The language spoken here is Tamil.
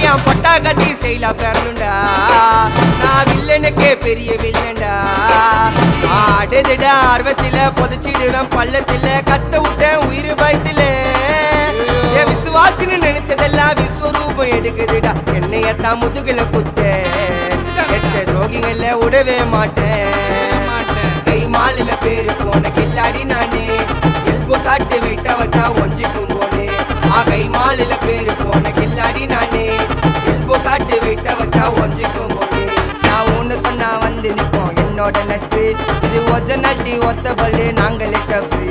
என் பட்டா கட்டி ஸ்டைலா பெறலுண்டா நான் வில்லனுக்கே பெரிய வில்லன்டா ஆடுதுடா ஆர்வத்தில புதைச்சிடுவேன் பள்ளத்தில கத்த விட்டேன் உயிர் பயத்தில என் விசுவாசின்னு நினைச்சதெல்லாம் விஸ்வரூபம் எடுக்குதுடா என்னையத்தான் முதுகுல குத்த எச்ச துரோகிகள விடவே மாட்டேன் கை மாலில பேரு போன கில்லாடி நானே எல்போ சாட்டு விட்ட வச்சா ஒஞ்சிக்கும் போனே கை மாலில பேரு போன கில்லாடி நானே எல்போ சாட்டு விட்ட வச்சா ஒஞ்சிக்கும் போனே நான் ஒண்ணு சொன்னா வந்து நிப்போம் என்னோட நட்பு இது ஒஜ நட்டி ஒத்த பல்லு நாங்களே டஃபு